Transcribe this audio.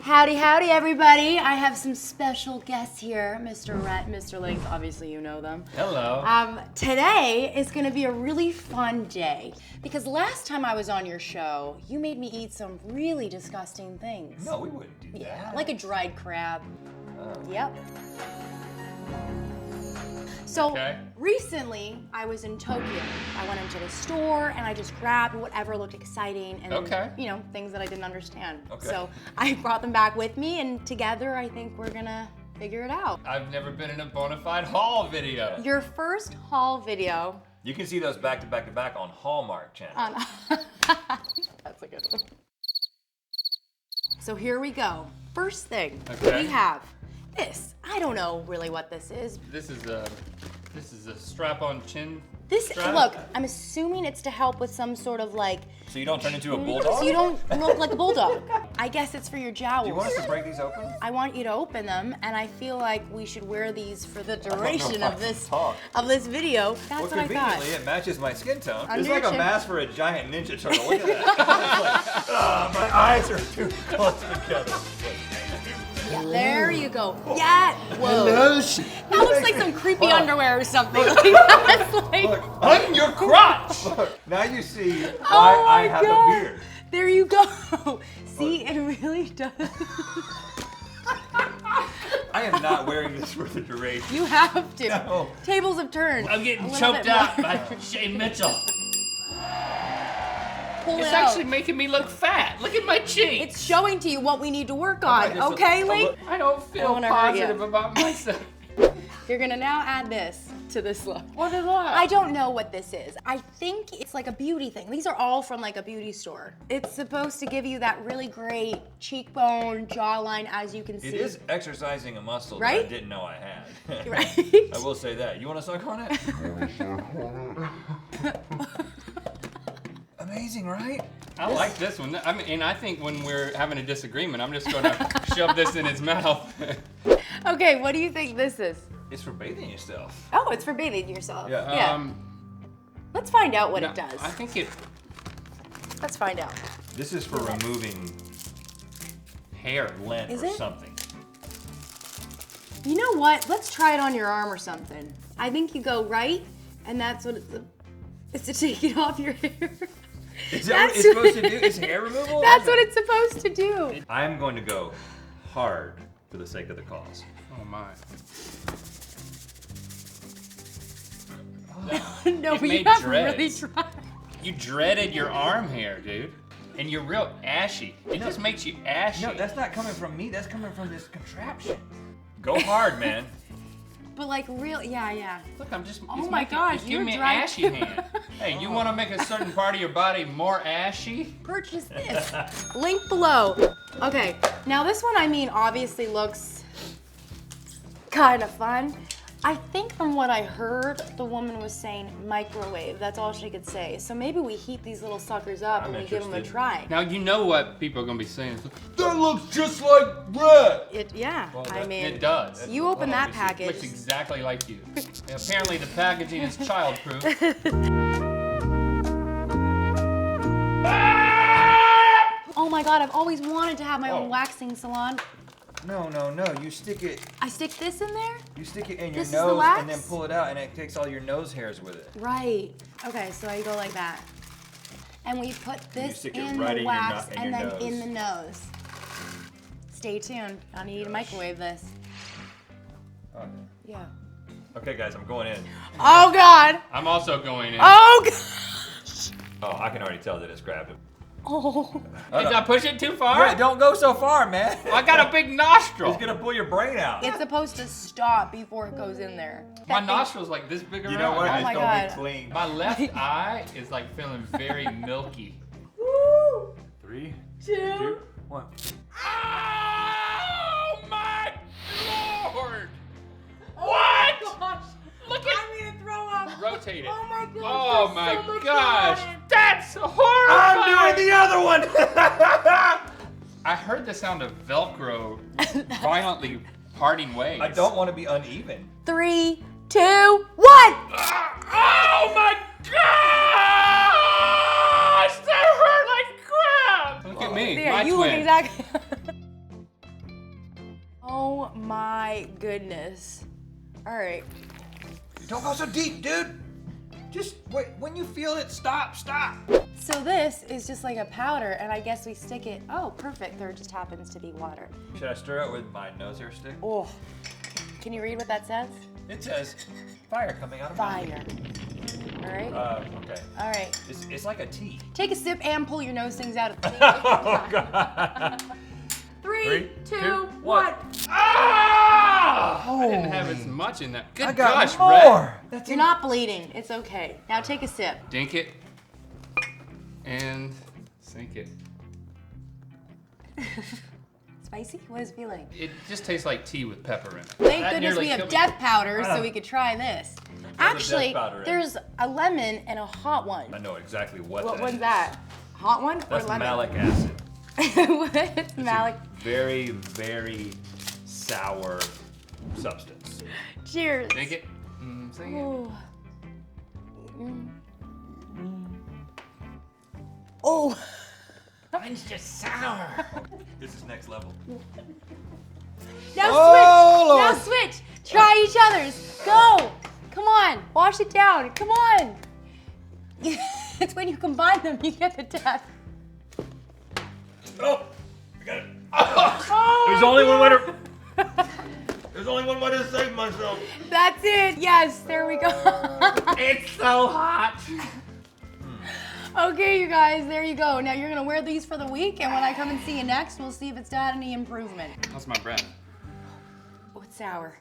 Howdy, howdy, everybody. I have some special guests here, Mr. Rhett, Mr. Link. Obviously, you know them. Hello. Today is going to be a really fun day because last time I was on your show, you made me eat some really disgusting things. No, we wouldn't do that. Yeah, like a dried crab. Yep. So recently, I was in Tokyo. I went into the store and I just grabbed whatever looked exciting and you know, things that I didn't understand. So I brought them back with me, and together I think we're gonna figure it out. I've never been in a bona fide haul video. Your first haul video. You can see those back to back to back on Hallmark Channel. That's a good one. So here we go. First thing we have this. I don't know really what this is. This is a strap-on chin. Strap? Look, I'm assuming it's to help with some sort of like. So you don't turn into a bulldog? So you don't look like a bulldog. I guess it's for your jowls. Do you want us to break these open? I want you to open them, and I feel like we should wear these for the duration of this video. That's what I thought. Conveniently, it matches my skin tone. Under It's like your a chin. mask for a giant ninja turtle. Look at that. My eyes are too close together. Yeah, there you go. Yeah. Whoa. That looks like some creepy underwear or something. Like, that's like. Look, on your crotch. Look, now you see why I have a beard. There you go. See, it really does. I am not wearing this for the duration. You have to. No. Tables have turned. I'm getting choked out by Shay Mitchell. It's actually making me look fat. Look at my cheeks. It's showing to you what we need to work on. Okay, Link? I don't feel positive about myself. You're gonna now add this to this look. What is that? I don't know what this is. I think it's like a beauty thing. These are all from like a beauty store. It's supposed to give you that really great cheekbone, jawline, as you can see. It is exercising a muscle that I didn't know I had. Right? I will say that. You want to suck on it? Amazing, right? I like this one. I mean, and I think when we're having a disagreement, I'm just gonna shove this in his mouth. Okay, what do you think this is? It's for bathing yourself. Oh, it's for bathing yourself. Yeah. Let's find out what it does. I think it. Let's find out. This is for removing hair, lint Is or it? something. You know what? Let's try it on your arm or something. I think you go right, and that's what it's to take it off your hair. Is that what it's supposed to do? Is hair removal? That's what it's supposed to do. I'm going to go hard for the sake of the cause. Oh my. No, It but you made have dreads. really tried. You dreaded your arm hair, dude. And you're real ashy. It just makes you ashy. No, that's not coming from me. That's coming from this contraption. Go hard, man. But like real, yeah. Look, I'm just. Oh my God, It's you're giving me dry ashy hand. Hey, you want to make a certain part of your body more ashy? Purchase this. Link below. Okay, now this one, I mean, obviously looks kind of fun. I think from what I heard, the woman was saying microwave. That's all she could say. So maybe we heat these little suckers up and we give them a try. Now you know what people are gonna be saying. That looks just like Rhett. Well, I mean, it does. You open that It package. looks exactly like you. And apparently the packaging is childproof. Oh my God, I've always wanted to have my own waxing salon. No. You stick it. I stick this in there? You stick it in your This is the nose wax? and then pull it out, and it takes all your nose hairs with it. Right. Okay, so I go like that. And we put this stick it in right the in your wax in and your then nose. in the nose. Stay tuned. I need to microwave this. Oh. Yeah. Okay, guys, I'm going in. Oh God. I'm also going in. Oh God. Oh, I can already tell that it's grabbed him. Oh. Did I push it too far? Rhett, don't go so far, man. I got a big nostril. It's gonna pull your brain out. It's supposed to stop before it goes in there. My nostril's like this big around. You know what? Oh It's my gonna God. be clean. My left eye is like feeling very milky. Woo. 3, 2. 2, 1. Oh my Lord! Oh What? my gosh. Look I'm gonna throw up. Rotate it. Oh my God. Oh there's my so much gosh! on it. That's horrifying! I'm doing the other one. I heard the sound of Velcro violently parting ways. I don't want to be uneven. 3, 2, 1. Oh my gosh! That hurt like crap! Look at me, Yeah, my you twin. look exactly. Oh my goodness. All right. Don't go so deep, dude. Just wait. When you feel it, stop. So this is just like a powder, and I guess we stick it. Oh, perfect. There just happens to be water. Should I stir it with my nose hair stick? Oh, can you read what that says? It says fire coming out of my Fire. All right. Okay. All right. It's like a tea. Take a sip and pull your nose things out. Oh God. 3, 2, 1. Ah! I didn't have as much in that. Good I got gosh, more. Rhett. You're not bleeding. It's okay. Now take a sip. Dink it and sink it. Spicy? What is it feeling? It just tastes like tea with pepper in it. Thank That goodness nearly we have killed me. death powder so we could try this. Actually, death powder in? there's a lemon and a hot I one. know exactly what What that one's is. that? Hot one That's or lemon? malic acid. What's malic? Very, very sour substance. Cheers. Dink it. Sink it. Ooh. Oh. Mine's just sour. This is next level. Now Oh, switch. Now switch. Try each other's. Go. Come on. Wash it down. Come on. It's when you combine them you get the death. Oh, I got it. Oh, there's only one way to. There's only one way to save myself. That's it. Yes. There we go. It's so hot. Okay, you guys. There you go. Now you're gonna wear these for the week, and when I come and see you next, we'll see if it's had any improvement. How's my breath? Oh, it's sour.